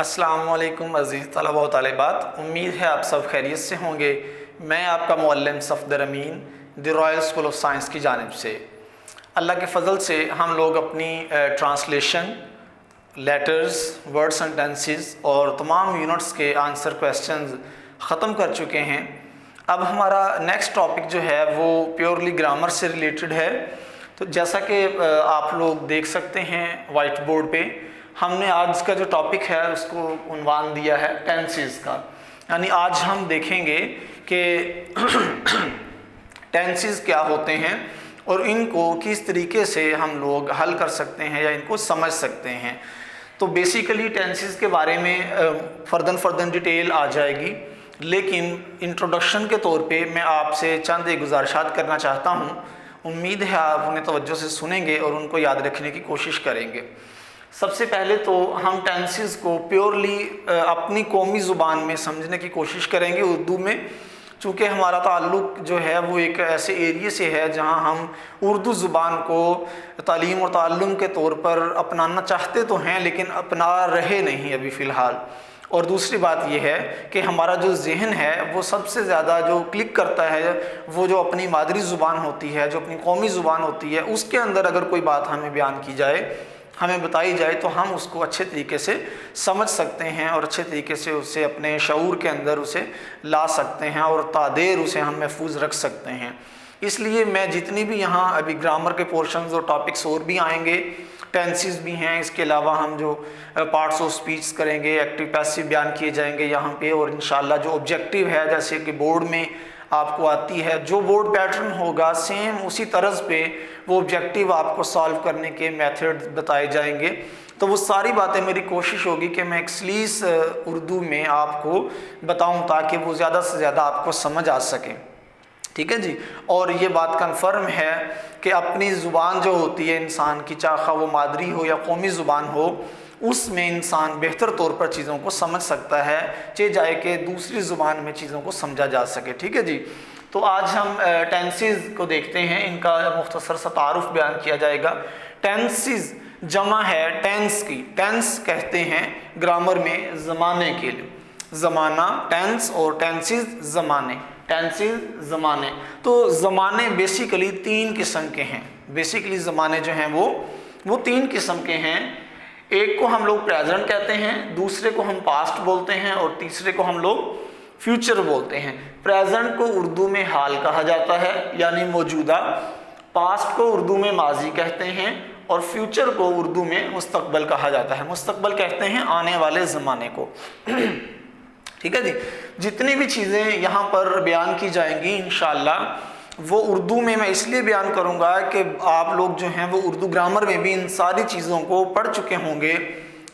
अस्सलामुअलैकुम अज़ीज़ तलबा व तालिबात, उम्मीद है आप सब खैरियत से होंगे। मैं आपका मुअल्लिम Safdar Amin the royal school of science की जानिब से अल्लाह के फ़ज़ल से हम लोग अपनी ट्रांसलेशन, लेटर्स, वर्ड सेंटेंसेस और तमाम यूनिट्स के आंसर क्वेश्चंस ख़त्म कर चुके हैं। अब हमारा नेक्स्ट टॉपिक जो है वो प्योरली ग्रामर से रिलेटेड है। तो जैसा कि आप लोग देख सकते हैं वाइट बोर्ड पे, हमने आज का जो टॉपिक है उसको उन्वान दिया है टेंसेस का। यानी आज हम देखेंगे कि टेंसेस क्या होते हैं और इनको किस तरीके से हम लोग हल कर सकते हैं या इनको समझ सकते हैं। तो बेसिकली टेंसेस के बारे में फर्दन डिटेल आ जाएगी, लेकिन इंट्रोडक्शन के तौर पे मैं आपसे चंद एक गुजारिशात करना चाहता हूँ। उम्मीद है आप उन्हें तवज्जो से सुनेंगे और उनको याद रखने की कोशिश करेंगे। सबसे पहले तो हम टेंसेस को प्योरली अपनी कौमी ज़ुबान में समझने की कोशिश करेंगे, उर्दू में। चूँकि हमारा ताल्लुक़ जो है वो एक ऐसे एरिए से है जहाँ हम उर्दू ज़ुबान को तालीम और ताल्लुम के तौर पर अपनाना चाहते तो हैं, लेकिन अपना रहे नहीं अभी फ़िलहाल। और दूसरी बात यह है कि हमारा जो जहन है वो सबसे ज़्यादा जो क्लिक करता है वो जो अपनी मादरी ज़ुबान होती है, जो अपनी कौमी ज़ुबान होती है, उसके अंदर अगर कोई बात हमें बयान की जाए, हमें बताई जाए, तो हम उसको अच्छे तरीके से समझ सकते हैं और अच्छे तरीके से उसे अपने शऊर के अंदर उसे ला सकते हैं और तादेर उसे हम महफूज रख सकते हैं। इसलिए मैं जितनी भी यहाँ अभी ग्रामर के पोर्शंस और टॉपिक्स और भी आएंगे, टेंसेस भी हैं, इसके अलावा हम जो पार्ट्स ऑफ स्पीच करेंगे, एक्टिव पैसिव बयान किए जाएंगे यहाँ पे, और इंशाल्लाह जो ऑब्जेक्टिव है जैसे कि बोर्ड में आपको आती है, जो बोर्ड पैटर्न होगा सेम उसी तर्ज पे वो ऑब्जेक्टिव आपको सॉल्व करने के मेथड बताए जाएंगे। तो वो सारी बातें मेरी कोशिश होगी कि मैं एक सलीस उर्दू में आपको बताऊं ताकि वो ज़्यादा से ज़्यादा आपको समझ आ सके। ठीक है जी। और ये बात कन्फर्म है कि अपनी ज़ुबान जो होती है इंसान की, चाहे वो मादरी हो या कौमी ज़ुबान हो, उसमें इंसान बेहतर तौर पर चीज़ों को समझ सकता है, चाहे जाए कि दूसरी ज़ुबान में चीज़ों को समझा जा सके। ठीक है जी। तो आज हम टेंसेस को देखते हैं, इनका मुख्तसर सा तारुफ बयान किया जाएगा। टेंसेस जमा है टेंस की। टेंस कहते हैं ग्रामर में ज़माने के लिए, ज़माना टेंस और टेंसेस ज़माने, टेंसेस ज़माने। तो ज़माने बेसिकली तीन किस्म के हैं। बेसिकली ज़माने जो हैं वो तीन किस्म के हैं। एक को हम लोग प्रेजेंट कहते हैं, दूसरे को हम पास्ट बोलते हैं और तीसरे को हम लोग फ्यूचर बोलते हैं। प्रेजेंट को उर्दू में हाल कहा जाता है यानी मौजूदा, पास्ट को उर्दू में माजी कहते हैं और फ्यूचर को उर्दू में मुस्तकबल कहा जाता है। मुस्तकबल कहते हैं आने वाले ज़माने को। ठीक है जी। जितनी भी चीज़ें यहाँ पर बयान की जाएंगी इंशाअल्लाह वो उर्दू में मैं इसलिए बयान करूँगा कि आप लोग जो हैं वो उर्दू ग्रामर में भी इन सारी चीज़ों को पढ़ चुके होंगे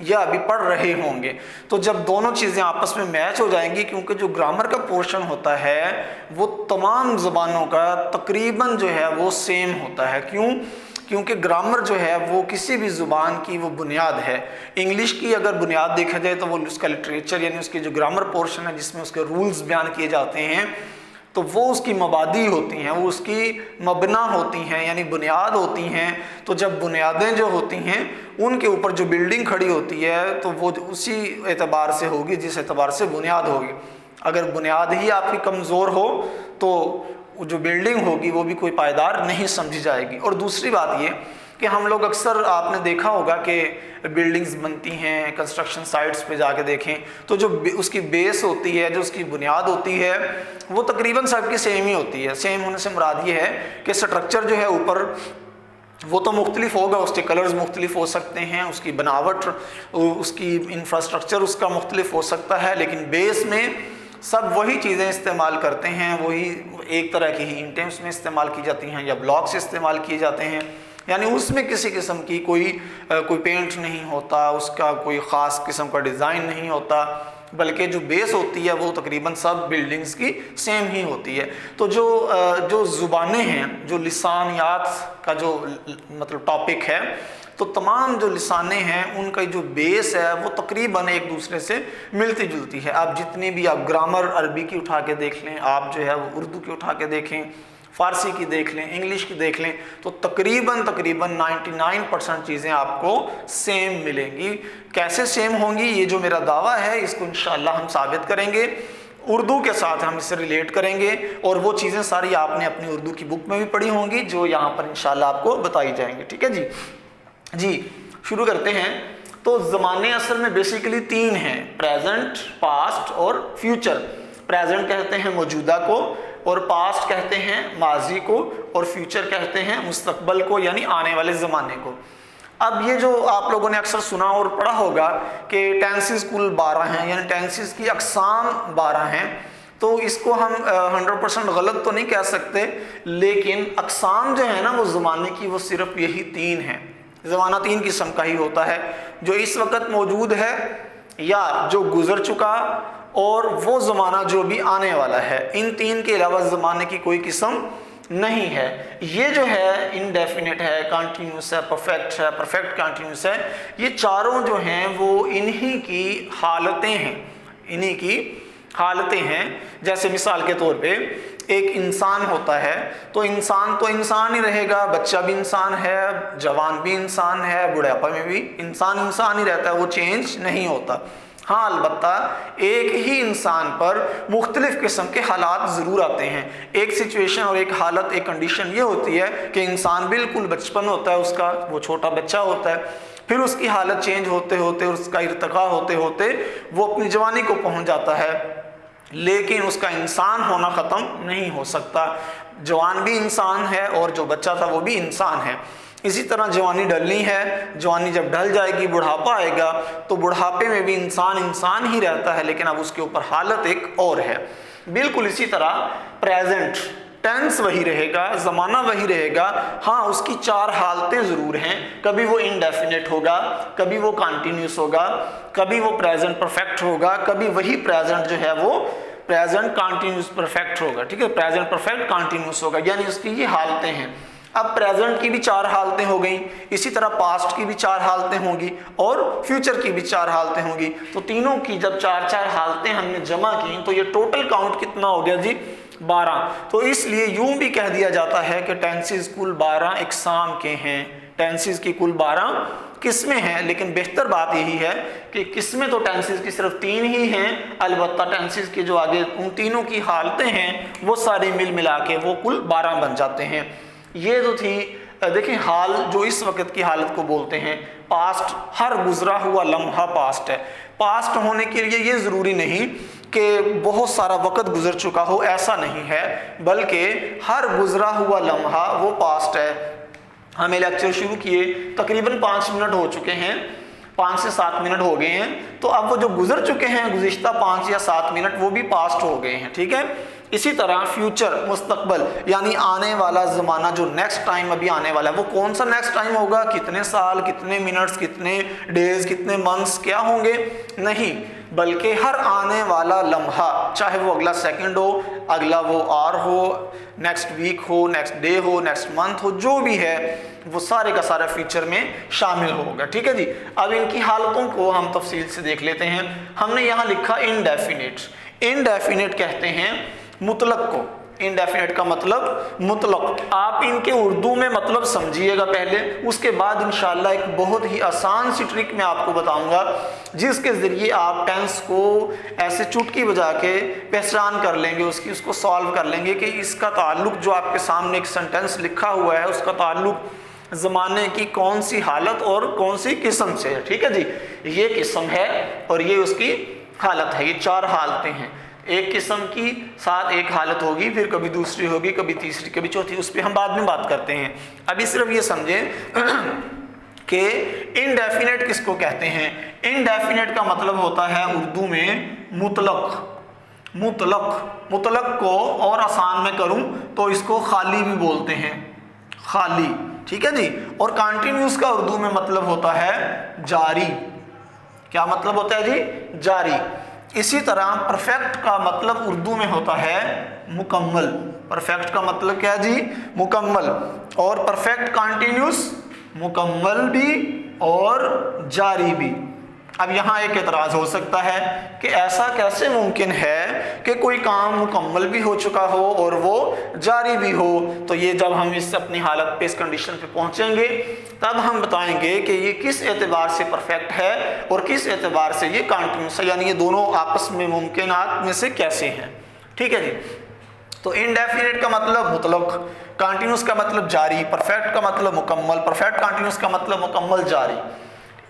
या अभी पढ़ रहे होंगे। तो जब दोनों चीज़ें आपस में मैच हो जाएंगी, क्योंकि जो ग्रामर का पोर्शन होता है वो तमाम ज़बानों का तकरीबन जो है वो सेम होता है। क्योंकि ग्रामर जो है वो किसी भी ज़ुबान की वो बुनियाद है। इंग्लिश की अगर बुनियाद देखा जाए तो वो उसका लिटरेचर यानी उसकी जो ग्रामर पोर्शन है जिसमें उसके रूल्स बयान किए जाते हैं, तो वो उसकी मबादी होती हैं, वो उसकी मबना होती हैं यानी बुनियाद होती हैं। तो जब बुनियादें जो होती हैं उनके ऊपर जो बिल्डिंग खड़ी होती है तो वो उसी एतबार से होगी जिस एतबार से बुनियाद होगी। अगर बुनियाद ही आपकी कमज़ोर हो तो जो बिल्डिंग होगी वो भी कोई पायदार नहीं समझी जाएगी। और दूसरी बात ये कि हम लोग अक्सर आपने देखा होगा कि बिल्डिंग्स बनती हैं, कंस्ट्रक्शन साइट्स पे जाके देखें तो जो उसकी बेस होती है, जो उसकी बुनियाद होती है, वो तकरीबन सबकी सेम ही होती है। सेम होने से मुराद ये है कि स्ट्रक्चर जो है ऊपर वो तो मुख्तलिफ होगा, उसके कलर्स मुख्तलिफ हो सकते हैं, उसकी बनावट, उसकी इंफ्रास्ट्रक्चर उसका मुख्तलिफ हो सकता है, लेकिन बेस में सब वही चीज़ें इस्तेमाल करते हैं, वही एक तरह की ही ईंटें उसमें इस्तेमाल की जाती हैं या ब्लॉक्स इस्तेमाल किए जाते हैं। यानी उसमें किसी किस्म की कोई पेंट नहीं होता, उसका कोई ख़ास किस्म का डिज़ाइन नहीं होता, बल्कि जो बेस होती है वो तकरीबन सब बिल्डिंग्स की सेम ही होती है। तो जो ज़ुबानें हैं, जो लिसानियात का जो मतलब टॉपिक है, तो तमाम जो लिसाने हैं उनका जो बेस है वो तकरीबन एक दूसरे से मिलती जुलती है। आप जितनी भी आप ग्रामर अरबी की उठा के देख लें, आप जो है वो उर्दू की उठा के देखें, फारसी की देख लें, इंग्लिश की देख लें, तो तकरीबन 99% चीज़ें आपको सेम मिलेंगी। कैसे सेम होंगी, ये जो मेरा दावा है इसको इंशाअल्लाह हम साबित करेंगे, उर्दू के साथ हम इसे रिलेट करेंगे, और वो चीज़ें सारी आपने अपनी उर्दू की बुक में भी पढ़ी होंगी जो यहाँ पर इंशाअल्लाह आपको बताई जाएंगी। ठीक है जी, शुरू करते हैं। तो ज़माने असल में बेसिकली 3 हैं, प्रेजेंट, पास्ट और फ्यूचर। प्रेजेंट कहते हैं मौजूदा को, और पास्ट कहते हैं माजी को, और फ्यूचर कहते हैं मुस्तकबल को, यानी आने वाले ज़माने को। अब ये जो आप लोगों ने अक्सर सुना और पढ़ा होगा कि टेंसेस कुल 12 हैं, यानी टेंसेस की अक़साम 12 हैं, तो इसको हम 100% गलत तो नहीं कह सकते, लेकिन अक़साम जो है ना वो ज़माने की वो सिर्फ यही 3 हैं। ज़माना 3 किस्म का ही होता है, जो इस वक्त मौजूद है या जो गुज़र चुका, और वो ज़माना जो भी आने वाला है। इन 3 के अलावा ज़माने की कोई किस्म नहीं है। ये जो है इंडेफिनिट है, कंटिन्यूस है, परफेक्ट है, परफेक्ट कंटिन्यूस है, ये चारों जो हैं वो इन्हीं की हालतें हैं, इन्हीं की हालतें हैं। जैसे मिसाल के तौर पे एक इंसान होता है, तो इंसान ही रहेगा, बच्चा भी इंसान है, जवान भी इंसान है, बुढ़ापा में भी इंसान ही रहता है, वो चेंज नहीं होता। हाँ, अलबत्ता एक ही इंसान पर मुख्तलिफ किस्म के हालात ज़रूर आते हैं। एक सिचुएशन और एक हालत, एक कंडीशन ये होती है कि इंसान बिल्कुल बचपन होता है उसका, वो छोटा बच्चा होता है, फिर उसकी हालत चेंज होते होते और उसका इर्तिका होते होते वो अपनी जवानी को पहुंच जाता है, लेकिन उसका इंसान होना ख़त्म नहीं हो सकता। जवान भी इंसान है और जो बच्चा था वो भी इंसान है। इसी तरह जवानी ढलनी है, जवानी जब ढल जाएगी, बुढ़ापा आएगा, तो बुढ़ापे में भी इंसान ही रहता है, लेकिन अब उसके ऊपर हालत एक और है। बिल्कुल इसी तरह प्रेजेंट टेंस वही रहेगा, ज़माना वही रहेगा, हाँ उसकी 4 हालतें ज़रूर हैं। कभी वो इनडेफिनेट होगा, कभी वो कंटिन्यूस होगा, कभी वो प्रेजेंट परफेक्ट होगा, कभी वही प्रेजेंट जो है वो प्रेजेंट कंटिन्यूस परफेक्ट होगा। ठीक है, प्रेजेंट परफेक्ट कंटिन्यूस होगा, यानी उसकी ये हालतें हैं। अब प्रेजेंट की भी 4 हालतें हो गई, इसी तरह पास्ट की भी 4 हालतें होंगी और फ्यूचर की भी 4 हालतें होंगी। तो तीनों की जब 4 हालतें हमने जमा की तो ये टोटल काउंट कितना हो गया जी, 12। तो इसलिए यूं भी कह दिया जाता है कि टेंसेस कुल 12 इकसाम के हैं, टेंसेस की कुल 12 किस्में हैं। लेकिन बेहतर बात यही है कि किस्में तो टेंसेस की सिर्फ 3 ही हैं, अलबत्ता टेंसेस के जो आगे उन तीनों की हालतें हैं वो सारी मिल मिला के वो कुल 12 बन जाते हैं। ये जो थी, देखिए हाल जो इस वक्त की हालत को बोलते हैं पास्ट, हर गुजरा हुआ लम्हा पास्ट है। पास्ट होने के लिए ये ज़रूरी नहीं कि बहुत सारा वक्त गुजर चुका हो, ऐसा नहीं है, बल्कि हर गुजरा हुआ लम्हा वो पास्ट है। हमें लेक्चर शुरू किए तकरीबन 5 मिनट हो चुके हैं, 5 से 7 मिनट हो गए हैं, तो अब वो जो गुजर चुके हैं गुज़िश्ता 5 या 7 मिनट वो भी पास्ट हो गए हैं। ठीक है, इसी तरह फ्यूचर मुस्तकबल यानी आने वाला ज़माना, जो नेक्स्ट टाइम अभी आने वाला है, वो कौन सा नेक्स्ट टाइम होगा, कितने साल, कितने मिनट्स, कितने डेज, कितने मंथ्स क्या होंगे, नहीं, बल्कि हर आने वाला लम्हा, चाहे वो अगला सेकंड हो, अगला वो आवर हो, नेक्स्ट वीक हो, नेक्स्ट डे हो, नेक्स्ट मंथ हो, जो भी है वो सारे का सारा फ्यूचर में शामिल होगा। ठीक है जी, अब इनकी हालतों को हम तफसील से देख लेते हैं। हमने यहाँ लिखा इनडेफिनिट। इनडेफिनिट कहते हैं मुतलक को। इनडेफिनेट का मतलब मुतलक। आप इनके उर्दू में मतलब समझिएगा पहले, उसके बाद इंशाल्लाह एक बहुत ही आसान सी ट्रिक मैं आपको बताऊंगा जिसके ज़रिए आप टेंस को ऐसे चुटकी बजा के पहचान कर लेंगे, उसको सॉल्व कर लेंगे कि इसका ताल्लुक, जो आपके सामने एक सेंटेंस लिखा हुआ है उसका ताल्लुक ज़माने की कौन सी हालत और कौन सी किस्म से है। ठीक है जी, ये किस्म है और ये उसकी हालत है। ये 4 हालतें हैं, एक किस्म की साथ एक हालत होगी, फिर कभी दूसरी होगी, कभी तीसरी, कभी चौथी, उस पर हम बाद में बात करते हैं। अभी सिर्फ ये समझें कि इनडेफिनेट किसको कहते हैं। इनडेफिनेट का मतलब होता है उर्दू में मुतलक। मुतलक को और आसान में करूं तो इसको खाली भी बोलते हैं, खाली। ठीक है जी, और कंटिन्यूस का उर्दू में मतलब होता है जारी। क्या मतलब होता है जी, जारी। इसी तरह परफेक्ट का मतलब उर्दू में होता है मुकम्मल। परफेक्ट का मतलब क्या है जी, मुकम्मल। और परफेक्ट कंटिन्यूस मुकम्मल भी और जारी भी। अब यहाँ एक एतराज़ हो सकता है कि ऐसा कैसे मुमकिन है कि कोई काम मुकम्मल भी हो चुका हो और वो जारी भी हो। तो ये जब हम इस अपनी हालत पे, इस कंडीशन पे पहुँचेंगे, तब हम बताएंगे कि ये किस एतबार से परफेक्ट है और किस एतबार से ये कॉन्टिन्यूस है, यानी ये दोनों आपस में मुमकिनात में से कैसे हैं। ठीक है जी। तो इनडेफिनेट का मतलब मुतलक, कॉन्टिन्यूस का मतलब जारी, परफेक्ट का मतलब मुकम्मल, परफेक्ट कॉन्टिन्यूस का मतलब मुकम्मल जारी।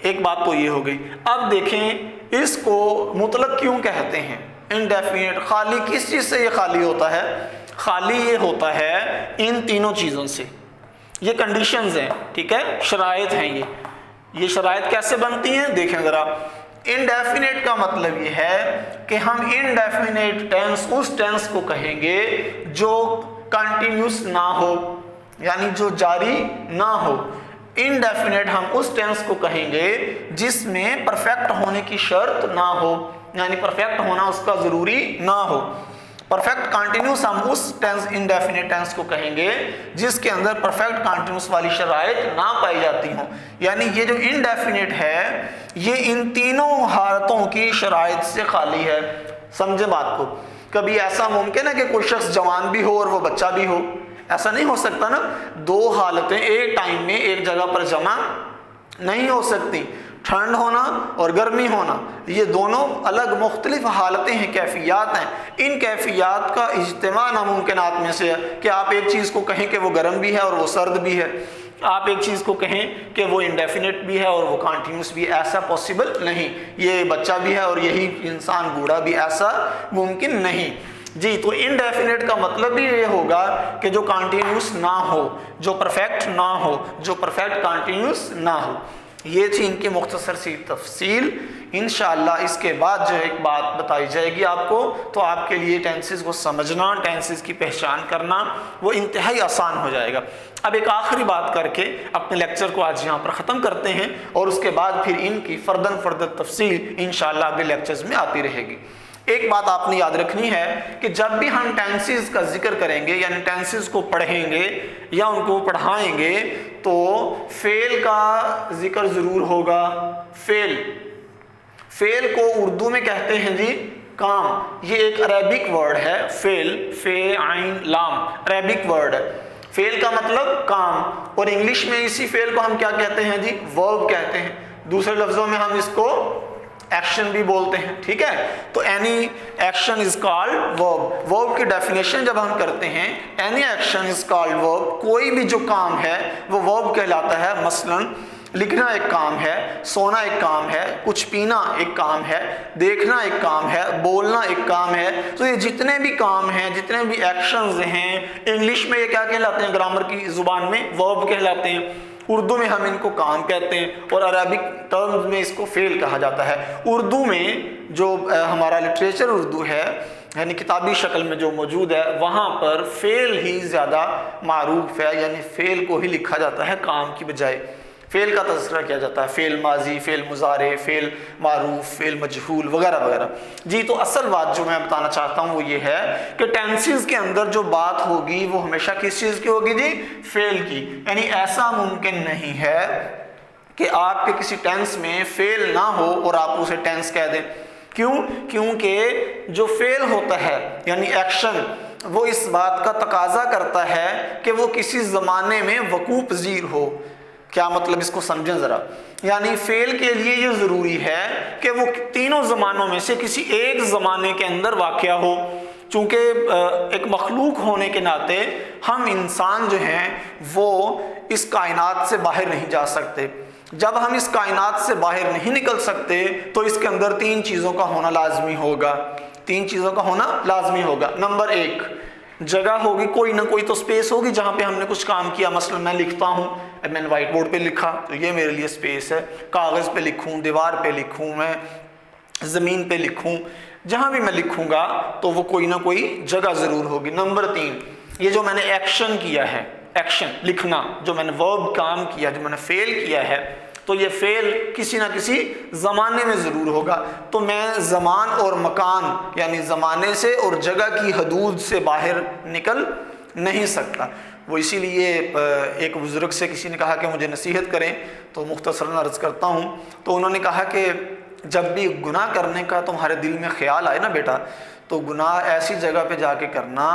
एक बात तो ये हो गई। अब देखें इसको मुतलक क्यों कहते हैं। इनडेफिनेट खाली किस चीज़ से ये खाली होता है? खाली ये होता है इन तीनों चीज़ों से। ये कंडीशंस हैं, ठीक है, शराइत हैं। ये शराइत कैसे बनती हैं देखें ज़रा। इनडेफिनेट का मतलब ये है कि हम इनडेफिनेट टेंस उस टेंस को कहेंगे जो कंटिन्यूस ना हो, यानी जो जारी ना हो। इनडेफिनेट हम उस टेंस को कहेंगे जिसमें परफेक्ट होने की शर्त ना हो, यानी परफेक्ट होना उसका ज़रूरी ना हो। परफेक्ट कॉन्टिन्यूस हम उस टेंस, इनडेफिनेट टेंस को कहेंगे जिसके अंदर परफेक्ट कॉन्टिन्यूस वाली शराइत ना पाई जाती हों। यानी ये जो इनडेफिनेट है ये इन तीनों हालतों की शराइत से खाली है। समझे बात को। कभी ऐसा मुमकिन है कि कोई शख्स जवान भी हो और वो बच्चा भी हो? ऐसा नहीं हो सकता ना। दो हालतें एक टाइम में एक जगह पर जमा नहीं हो सकती। ठंड होना और गर्मी होना, ये दोनों अलग मुख्तलिफ हालतें हैं, कैफियत हैं। इन कैफियत का इज्तिमा नामुमकिनात में से है कि आप एक चीज़ को कहें कि वो गर्म भी है और वो सर्द भी है, आप एक चीज़ को कहें कि वो इंडेफिनेट भी है और वो कॉन्टिन्यूस भी है। ऐसा पॉसिबल नहीं। ये बच्चा भी है और यही इंसान बूढ़ा भी, ऐसा मुमकिन नहीं जी। तो इनडेफिनेट का मतलब भी ये होगा कि जो कॉन्टिन्यूस ना हो, जो परफेक्ट ना हो, जो परफेक्ट कॉन्टिन्यूस ना हो। ये थी इनकी मुख्तसर सी तफसील। इंशाअल्लाह इसके बाद जो एक बात बताई जाएगी आपको, तो आपके लिए टेंसेस को समझना, टेंसेस की पहचान करना वो इंतहाई आसान हो जाएगा। अब एक आखिरी बात करके अपने लेक्चर को आज यहाँ पर ख़त्म करते हैं और उसके बाद फिर इनकी फर्दर तफसील इंशाअल्लाह अगले लेक्चर्स में आती रहेगी। एक बात आपने याद रखनी है कि जब भी हम टेंसेस का जिक्र करेंगे, यानी टेंसेस को पढ़ेंगे या उनको पढ़ाएंगे, तो फेल का जिक्र ज़रूर होगा। फेल को उर्दू में कहते हैं जी काम। ये एक अरेबिक वर्ड है फेल, फे आइन लाम, अरेबिक वर्ड है। फेल का मतलब काम, और इंग्लिश में इसी फेल को हम क्या कहते हैं जी? वर्ब कहते हैं। दूसरे लफ्ज़ों में हम इसको एक्शन भी बोलते हैं। ठीक है, तो any action is called verb. Verb की डेफिनेशन जब हम करते हैं, any action is called verb. कोई भी जो काम है वो वर्ब कहलाता है। मसलन लिखना एक काम है, सोना एक काम है, कुछ पीना एक काम है, देखना एक काम है, बोलना एक काम है। तो ये जितने भी काम हैं, जितने भी एक्शंस हैं, इंग्लिश में ये क्या कहलाते हैं? ग्रामर की जुबान में वर्ब कहलाते हैं। उर्दू में हम इनको काम कहते हैं और अरबिक टर्म्स में इसको फेल कहा जाता है। उर्दू में जो हमारा लिटरेचर उर्दू है, यानी किताबी शक्ल में जो मौजूद है, वहाँ पर फेल ही ज़्यादा मारूफ है, यानी फेल को ही लिखा जाता है काम की बजाय। फेल का तज़किरा किया जाता है, फेल माजी, फेल मुजारे, फेल मारूफ, फेल मजहूल वगैरह वगैरह जी। तो असल बात जो मैं बताना चाहता हूँ वो ये है कि टेंसेस के अंदर जो बात होगी वो हमेशा किस चीज़ की होगी जी? फेल की। यानी ऐसा मुमकिन नहीं है कि आपके किसी टेंस में फेल ना हो और आप उसे टेंस कह दें। क्यों? क्योंकि जो फेल होता है यानी एक्शन, वो इस बात का तकाजा करता है कि वो किसी ज़माने में वकूफ़ पज़ीर हो। क्या मतलब, इसको समझें ज़रा। यानी फेल के लिए ये ज़रूरी है कि वो तीनों ज़मानों में से किसी एक ज़माने के अंदर वाक़या हो। चूँकि एक मखलूक होने के नाते हम इंसान जो हैं वो इस कायनात से बाहर नहीं जा सकते। जब हम इस कायनात से बाहर नहीं निकल सकते तो इसके अंदर तीन चीज़ों का होना लाजमी होगा। तीन चीज़ों का होना लाजमी होगा। नंबर एक, जगह होगी, कोई ना कोई तो स्पेस होगी जहाँ पे हमने कुछ काम किया। मसलन मैं लिखता हूँ, मैंने वाइट बोर्ड पे लिखा तो ये मेरे लिए स्पेस है। कागज़ पे लिखूँ, दीवार पे लिखूँ, मैं ज़मीन पे लिखूँ, जहाँ भी मैं लिखूँगा तो वो कोई ना कोई जगह ज़रूर होगी। नंबर तीन, ये जो मैंने एक्शन किया है, एक्शन लिखना, जो मैंने वर्ब काम किया, जो मैंने फेल किया है, तो ये फेल किसी ना किसी ज़माने में ज़रूर होगा। तो मैं ज़मान और मकान यानी ज़माने से और जगह की हदूद से बाहर निकल नहीं सकता। वो इसीलिए एक बुज़ुर्ग से किसी ने कहा कि मुझे नसीहत करें, तो मुख्तसरन अर्ज़ करता हूँ। तो उन्होंने कहा कि जब भी गुनाह करने का तुम्हारे दिल में ख्याल आए ना बेटा, तो गुनाह ऐसी जगह पे जाके करना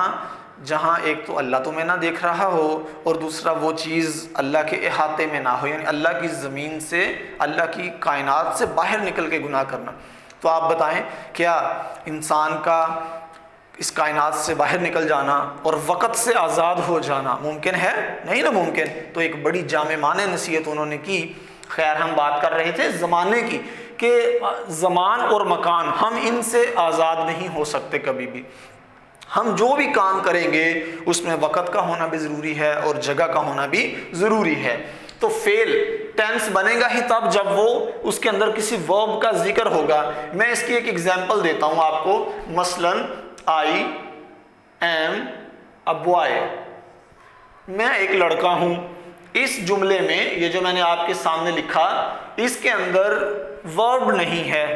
जहाँ एक तो अल्लाह तुम्हें ना देख रहा हो और दूसरा वो चीज़ अल्लाह के अहाते में ना हो, यानी अल्लाह की ज़मीन से, अल्लाह की कायनात से बाहर निकल के गुनाह करना। तो आप बताएं, क्या इंसान का इस कायनात से बाहर निकल जाना और वक़्त से आज़ाद हो जाना मुमकिन है? नहीं ना मुमकिन। तो एक बड़ी जामे माने नसीहत उन्होंने की। खैर, हम बात कर रहे थे ज़माने की, कि ज़मान और मकान हम इनसे आज़ाद नहीं हो सकते कभी भी। हम जो भी काम करेंगे उसमें वक़्त का होना भी ज़रूरी है और जगह का होना भी ज़रूरी है। तो फेल टेंस बनेगा ही तब जब वो उसके अंदर किसी वर्ब का जिक्र होगा। मैं इसकी एक एग्जांपल देता हूँ आपको। मसलन आई एम अ बॉय, मैं एक लड़का हूँ। इस जुमले में ये जो मैंने आपके सामने लिखा, इसके अंदर वर्ब नहीं है,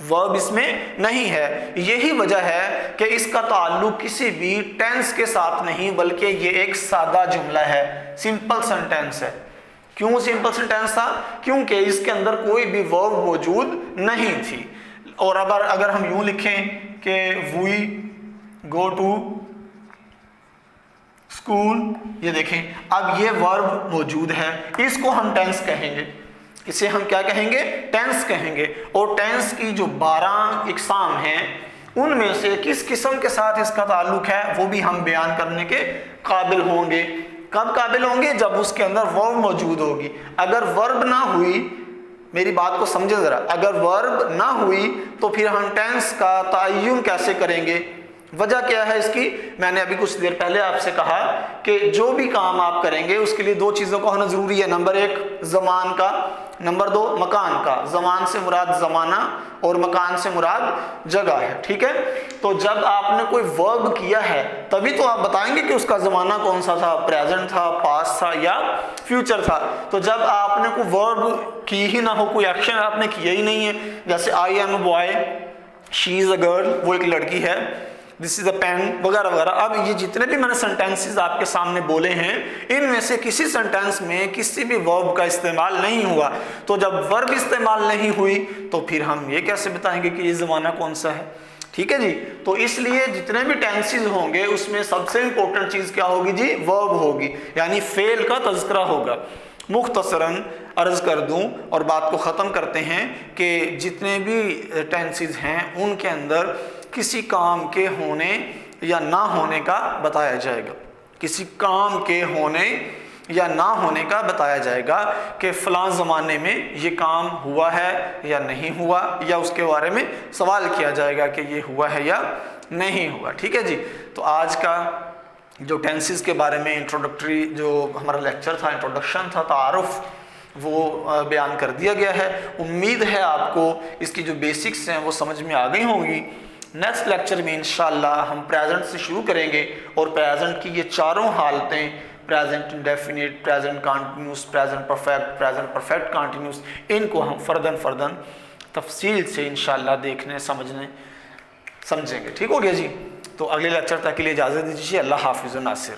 वर्ब इसमें नहीं है। यही वजह है कि इसका ताल्लुक किसी भी टेंस के साथ नहीं, बल्कि ये एक सादा जुमला है, सिंपल सेंटेंस है। क्यों सिंपल सेंटेंस था? क्योंकि इसके अंदर कोई भी वर्ब मौजूद नहीं थी। और अगर हम यूं लिखें कि वी गो टू स्कूल, ये देखें अब ये वर्ब मौजूद है, इसको हम टेंस कहेंगे। इसे हम क्या कहेंगे? टेंस कहेंगे। और टेंस की जो 12 इकसाम हैं उनमें से किस किस्म के साथ इसका ताल्लुक है वो भी हम बयान करने के काबिल होंगे। कब काबिल होंगे? जब उसके अंदर वर्ब मौजूद होगी। अगर वर्ब ना हुई, मेरी बात को समझे ज़रा, अगर वर्ब ना हुई तो फिर हम टेंस का तयन कैसे करेंगे? वजह क्या है इसकी? मैंने अभी कुछ देर पहले आपसे कहा कि जो भी काम आप करेंगे उसके लिए 2 चीज़ों का होना ज़रूरी है। नंबर 1 ज़मान का, नंबर 2 मकान का। ज़मान से मुराद ज़माना और मकान से मुराद जगह है, ठीक है। तो जब आपने कोई वर्ब किया है तभी तो आप बताएंगे कि उसका ज़माना कौन सा था, प्रेजेंट था, पास्ट था या फ्यूचर था। तो जब आपने कोई वर्ब की ही ना हो, कोई एक्शन आपने किया ही नहीं है, जैसे I am a boy, she is a girl, वो एक लड़की है, दिस इज अ पेन वगैरह वगैरह। अब ये जितने भी मैंने सेंटेंसेस आपके सामने बोले हैं, इनमें से किसी सेंटेंस में किसी भी वर्ब का इस्तेमाल नहीं हुआ। तो जब वर्ब इस्तेमाल नहीं हुई तो फिर हम ये कैसे बताएंगे कि ये ज़माना कौन सा है? ठीक है जी। तो इसलिए जितने भी टेंसेस होंगे उसमें सबसे इंपॉर्टेंट चीज़ क्या होगी जी? वर्ब होगी, यानी फेल का तज़किरा होगा। मुख्तसरन अर्ज़ कर दूं और बात को ख़त्म करते हैं कि जितने भी टेंसेस हैं उनके अंदर किसी काम के होने या ना होने का बताया जाएगा। किसी काम के होने या ना होने का बताया जाएगा कि फ़लाँ ज़माने में ये काम हुआ है या नहीं हुआ, या उसके बारे में सवाल किया जाएगा कि ये हुआ है या नहीं हुआ। ठीक है जी। तो आज का जो टेंसेस के बारे में इंट्रोडक्टरी जो हमारा लेक्चर था, इंट्रोडक्शन था, तारुफ, वो बयान कर दिया गया है। उम्मीद है आपको इसकी जो बेसिक्स हैं वो समझ में आ गई होंगी। नेक्स्ट लेक्चर में इंशाल्लाह हम प्रेजेंट से शुरू करेंगे और प्रेजेंट की ये चारों हालतें, present indefinite, present continuous, present perfect continuous, इनको हम फ़र्दन तफसील से इंशाल्लाह देखने समझेंगे। ठीक हो गया जी। तो अगले लेक्चर तक के लिए इजाज़त दीजिए। अल्लाह हाफिज़ नासिर।